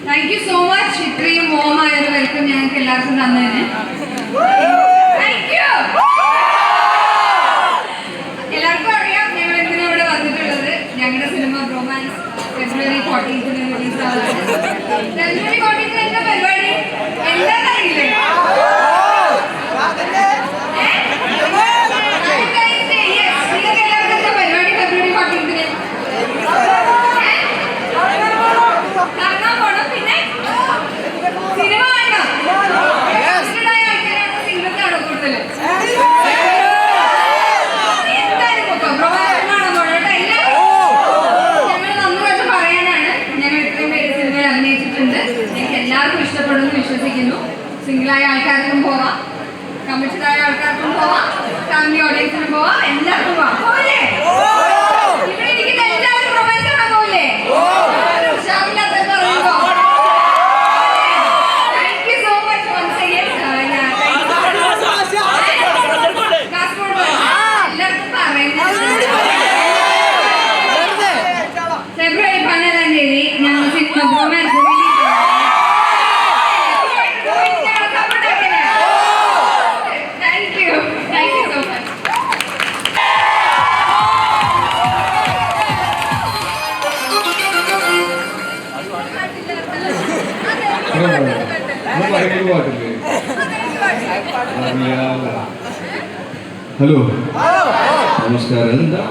Thank you so much. ഇത്രയും warm-ആയ ഒരു welcome ഞങ്ങൾക്ക് എല്ലാവർക്കും തന്നതിന് താങ്ക് യു. എല്ലാവർക്കും അറിയാം ഞങ്ങൾ എന്തിനാണ് ഇവിടെ വന്നിട്ടുള്ളത്. ഞങ്ങളുടെ cinema romance February 14th release ആവുകയാണ്. February 14th എന്താ പരിപാടി എന്താണെന്നറിയില്ലേ? എല്ലാവർക്കും ഇഷ്ടപ്പെടുമെന്ന് വിശ്വസിക്കുന്നു. സിംഗിളായ ആൾക്കാർക്കും പോവാം, കമ്മിറ്റഡായ ആൾക്കാർക്കും പോവാം, ഫാമിലി ഓഡിയൻസിനും പോവാം, എല്ലാവർക്കും പോവാം. പോവില്ലേ? ഇവിടെ ഇരിക്കുന്ന എല്ലാവരും റൊമാൻസ് കാണാൻ പോവില്ലേ? Thank you so much once again. Kasaragod എല്ലാവർക്കും പറയുന്നത് ഫെബ്രുവരി 12-ാം തീയതി ഞങ്ങൾ സിനിമ റൊമാൻസ് ഹലോ നമസ്കാരം. എന്താ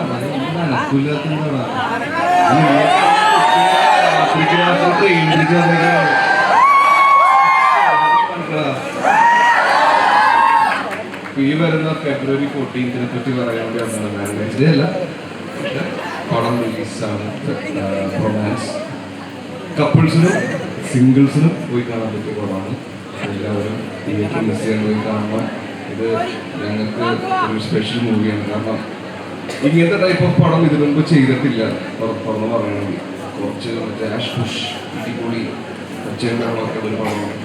ഈ വരുന്ന February 14th പറ്റി പറയാൻ വേണ്ടി ഇതല്ല, പടം റിലീസാണ്. റൊമാൻസ് കപ്പിൾസിനും സിംഗിൾസിനും പോയി കാണാൻ പറ്റിയ പടമാണ്. എല്ലാവരും തിയേറ്റർ മിസ് ചെയ്യാൻ പോയി കാണണം. ഇത് ഞങ്ങൾക്ക് ഒരു സ്പെഷ്യൽ മൂവിയാണ്. കാരണം ഇങ്ങനത്തെ ടൈപ്പ് ഓഫ് പടം ഇതിനു മുമ്പ് ചെയ്തിട്ടില്ല. തുറന്ന് പറയണമെങ്കിൽ കുറച്ച് മറ്റേ ആഷ് പുഷ് ഇടിപൊളി ഒച്ചകളൊക്കെ ഒരു പടമാണ്.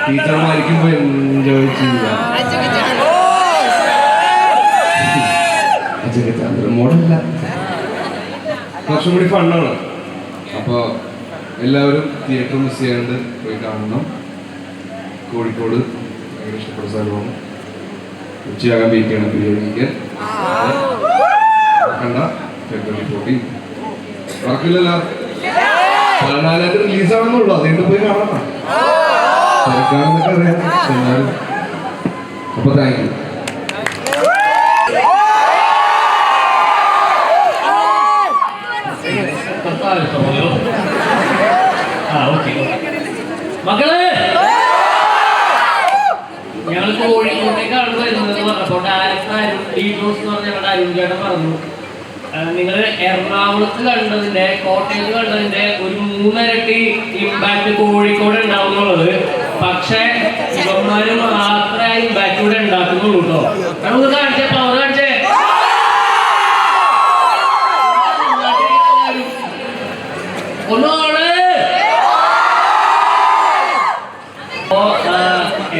ടീച്ചർമാരിക്കുമ്പോൾ എൻജോയ് ചെയ്യുക. അജയചന്ദ്രൻ മോഡല്ല, കുറച്ചും കൂടി ഫണ്ണാണ്. അപ്പോൾ എല്ലാവരും തിയേറ്റർ മിസ് ചെയ്യാണ്ട് പോയി കാണണം. കോഴിക്കോട് ഭയങ്കര ഇഷ്ടപ്പെട്ട സ്ഥലമാണ്. ഉച്ചയാകാൻ വീക്കാണ് ബിരിയാണിക്ക് കണ്ട February 14 മറക്കില്ലല്ലോ. 14 റിലീസാണെന്നുള്ളൂ, അതുകൊണ്ട് പോയി കാണണം. തിരക്കാണെന്നൊക്കെ അറിയാം എല്ലാവരും. അപ്പൊ താങ്ക് യു. മക്കള് ഞങ്ങൾ കോഴിക്കോട്ടേക്കാണ് വരുന്നത് പറഞ്ഞപ്പോൾ ഡീറ്റോസ് എന്ന് പറഞ്ഞ ഞങ്ങളുടെ അരുൺ ചേട്ടൻ പറഞ്ഞു നിങ്ങൾ എറണാകുളത്ത് കണ്ടതിന്റെ കോട്ടയത്ത് കണ്ടതിന്റെ ഒരു 3 ഇരട്ടി ഇമ്പാക്ട് കോഴിക്കോട് ഉണ്ടാവുന്നുള്ളത്. പക്ഷെ ഇവന്മാര് മാത്രമേ ആ ഇമ്പാക്ട് ഇവിടെ ഉണ്ടാക്കുന്നുള്ളൂ കേട്ടോ. നമുക്ക് കാണിച്ചേ, പവർ കാണിച്ചേ. ഒന്നോള്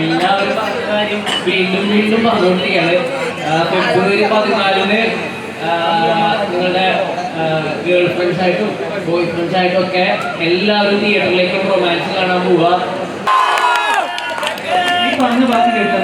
എല്ലാവരും പറഞ്ഞ കാര്യം വീണ്ടും വീണ്ടും പറഞ്ഞുകൊണ്ടിരിക്കുകയാണ്. ഫെബ്രുവരി 14-ന് നിങ്ങളുടെ ഗേൾ ഫ്രണ്ട്സായിട്ടും ബോയ് ഫ്രണ്ട്സായിട്ടും ഒക്കെ എല്ലാവരും തിയേറ്ററിലേക്ക് റൊമാൻസ് കാണാൻ പോവുക. ഈ പറഞ്ഞ ബാക്കി കേട്ടോ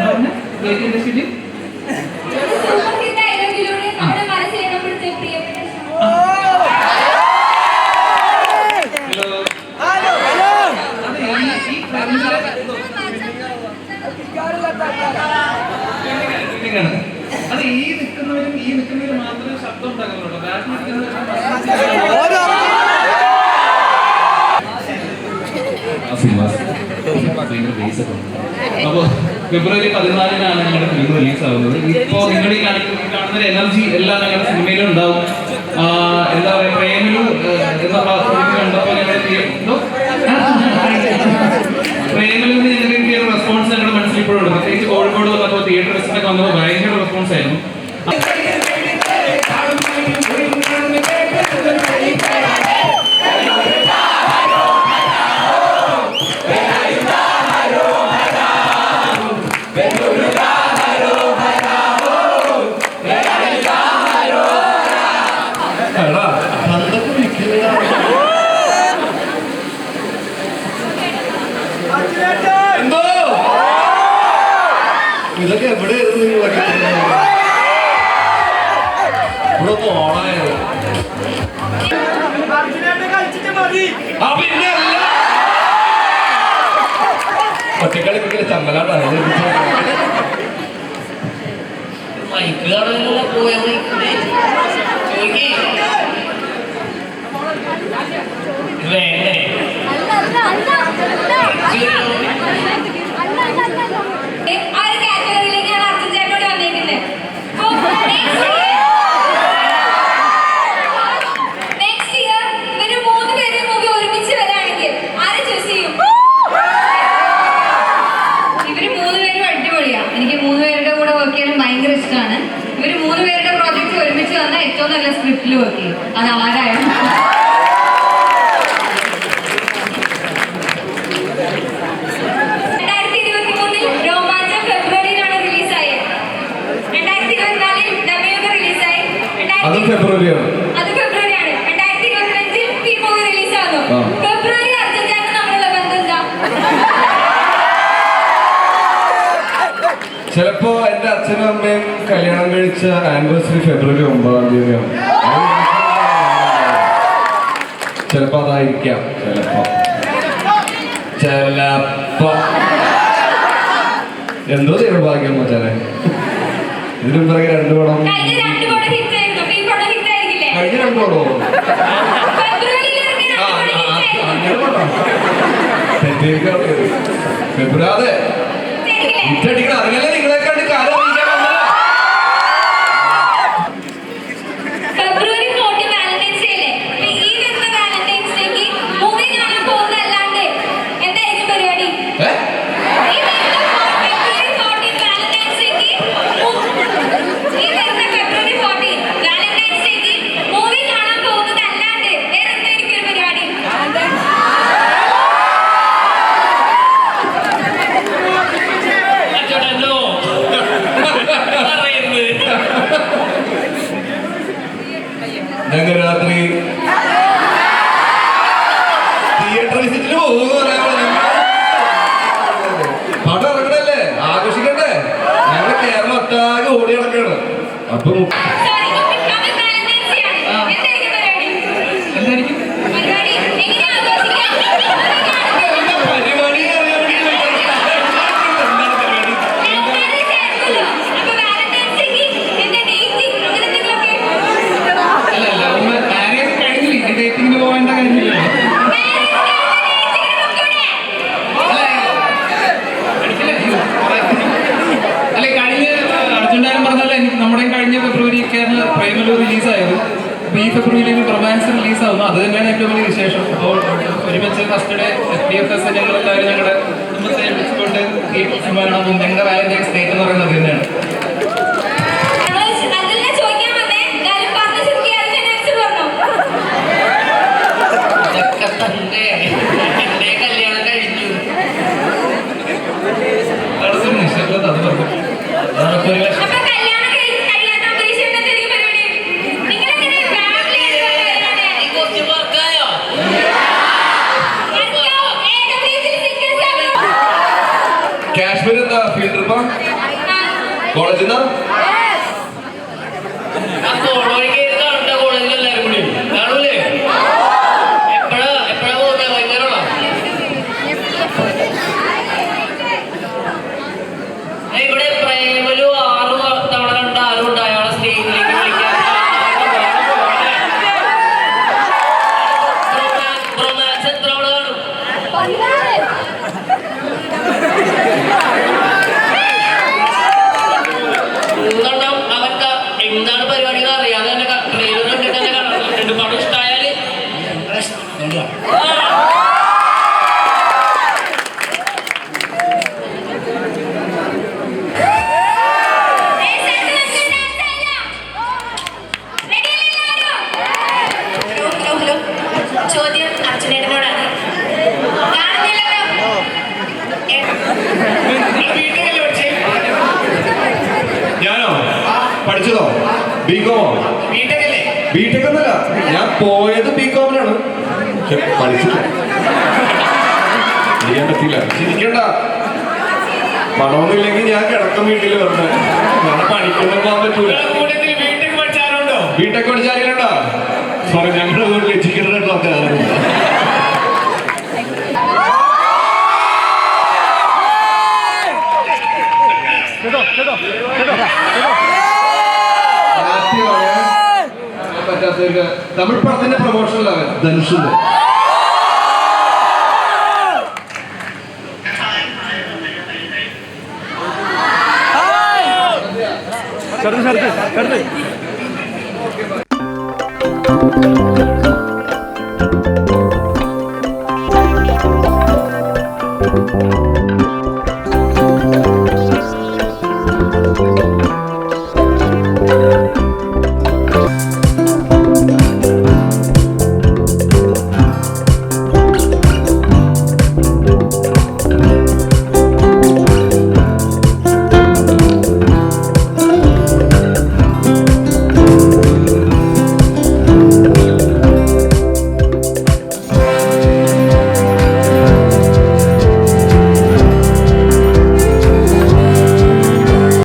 അത് ഈ നിൽക്കുന്നവരും മാത്രമേ ശബ്ദം ഉണ്ടാക്കുന്നുള്ളൂ. അപ്പോൾ ഫെബ്രുവരി 14-നാണ് ഞങ്ങളുടെ ഫിലിം റിലീസ് ആവുന്നത്. ഇപ്പോൾ നിങ്ങൾ ഈ കാണുന്ന എനർജി എല്ലാം ഞങ്ങളുടെ സിനിമയിലും ഉണ്ടാവും. എന്താ പറയുക, പ്രേമിലും കണ്ടപ്പോൾ പ്രേമിലും ഞങ്ങൾക്ക് കിട്ടിയ റെസ്പോൺസ് ഞങ്ങളുടെ മനസ്സിൽ ഇപ്പോഴും ഉണ്ട്. പ്രത്യേകിച്ച് കോഴിക്കോട് വന്നപ്പോൾ തിയേറ്റർ വിസിറ്റൊക്കെ വന്നപ്പോൾ ഭയങ്കര റെസ്പോൺസ് ആയിരുന്നു. ഇതൊക്കെ എവിടെയായിരുന്നു നിങ്ങളൊക്കെ ഇവിടെ ഓണായത്? ഒറ്റക്കളിപ്പിക്കല് ചമ്മലാട്ടാണ്. ഇവര് 3 പേരുടെ പ്രോജക്റ്റ് ഒരുമിച്ച് വന്ന ഏറ്റവും നല്ല സ്ക്രിപ്റ്റിൽ വർക്ക് ചെയ്യും. അത് ആരായിരുന്നു? 2023 രോമാഞ്ചം ഫെബ്രുവരിയിലാണ് റിലീസായത്. 2024 ദമയക റിലീസായി. അത് ഫെബ്രുവരിയാണ്. 2025 ഈ മൂവി റിലീസാകുന്നു. ഫെബ്രുവരി അർജന്റീന നമ്മളുള്ള ബന്ധം എന്താ? ചിലപ്പോ എന്റെ അച്ഛനും അമ്മയും കല്യാണം കഴിച്ച ആനിവേഴ്സറി ഫെബ്രുവരി 9-ാം തീയതിയാണ്. ചിലപ്പോ അതായിരിക്കാം. ചിലപ്പോ എന്തോ ദൈവഭാഗ്യം മച്ചാനെ. ഇതിനും പിറകെ 2 പടം. കഴിഞ്ഞ 2 പടോ ഫെബ്രുവരി ഇറ്റടിക്കണം. അതിനല്ലേ നിങ്ങളെ കണ്ട് കാലം ഫെബ്രുവരി 14 വാലന്റൈൻസ് ഡേ അല്ലേ? ഈ വരുന്ന വാലന്റൈൻസ് ഡേക്ക് മൂവി കാണാൻ പോകുന്നതല്ലാണ്ട് എന്തായിരിക്കും പരിപാടി? ഈ വരുന്ന ഫെബ്രുവരി 14 വാലന്റൈൻസ് ഡേക്ക് മൂവി കാണാൻ പോകുന്നതല്ലാണ്ട് വേറെ എന്തായിരിക്കും ഒരു പരിപാടി? ഞങ്ങൾ രാത്രി തിയേറ്റർ വിസിറ്റിന് പോകുന്നു. പടം ഇറങ്ങണല്ലേ, ആഘോഷിക്കണ്ടേ? ഞങ്ങൾ കേരളം ഒട്ടാകെ ഓടി നടക്കാണ്. അപ്പൊ നമ്മുടെ കഴിഞ്ഞ ഫെബ്രുവരിയൊക്കെയാണ് പ്രേമലു റിലീസായത്. അപ്പോൾ ഈ ഫെബ്രുവരിയിൽ റൊമാൻസ് റിലീസാവുന്നു. അത് തന്നെയാണ് ഏറ്റവും വലിയ വിശേഷം. അപ്പോൾ ഒരുമിച്ച് ഫസ്റ്റ് ഡേ FDFS ഞങ്ങളെല്ലാവരും ഞങ്ങളുടെ കുടുംബത്തെ വിളിച്ചുകൊണ്ട് തിയേറ്റർ സിനിമ കാണാൻ പോകും. ഞങ്ങളുടെ വാലന്റൈൻസ് ഡേറ്റ് എന്ന് പറയുന്നത് തന്നെയാണ്. അത് പറഞ്ഞു. അതൊക്കെ ഒരു ലക്ഷം. അപ്പൊ കല്യാണം കഴിയാത്ത ഉദ്ദേശം എന്താ ഈ പരിപാടി? നിങ്ങളെങ്ങനെ family ആയിട്ട് ഈ കുറച്ച് വർക്കായോ കാശ്മീർ എന്താ ഫീൽഡ് ട്രിപ്പാ? കോളേജിൽ നിന്നാ? ആ കോളേജിൽ കാണണ്ട കോളേജിൽ എല്ലാവരും കൂടി കാണൂലേ? എപ്പോഴാ പോകുന്നത്? വൈകുന്നേരമാണോ? ഇവിടെ പ്രേമലു 6 തവണ കണ്ട ആരുണ്ട് അയാളെ സ്റ്റേജിലേക്ക് വിളിക്കാൻ. റൊമാൻസ് എത്ര തവണ കാണും? മൂന്നെണ്ണം അവർക്ക് എന്താണ് പരിപാടി എന്ന് അറിയാതെ തന്നെ ട്രെയിലർ കണ്ടിട്ട് തന്നെ കണ്ടിട്ടുണ്ട്. പടം ഇഷ്ടമായാല് ചോദ്യം അർജുനേട്ടനോടാണ്. കാണുന്നില്ലല്ലോ. ഞാനോ പഠിച്ചതോ? ബികോമോ? ബിടെക് എന്നല്ല, ഞാൻ പോയത് ബികോമിനാണ്, പക്ഷെ പഠിച്ചില്ല. ചെയ്യാൻ പറ്റില്ല. ചിരിക്കണ്ട, പണമൊന്നുമില്ലെങ്കിൽ ഞാൻ കിടക്കും വീട്ടിൽ വെറുതെ. ഞാൻ പഠിക്കൊന്നും പോകാൻ പറ്റൂല. ബിടെക് പഠിച്ചാലുണ്ടോ? സോറി, ഞങ്ങളുടെ വീട്ടിൽ എഡ്യൂക്കേറ്റഡ് ഒക്കെ പറ്റാത്ത തമിഴ് പടത്തിന്റെ പ്രൊമോഷനിലാണ് ധനുഷിന്റെ. Thank you.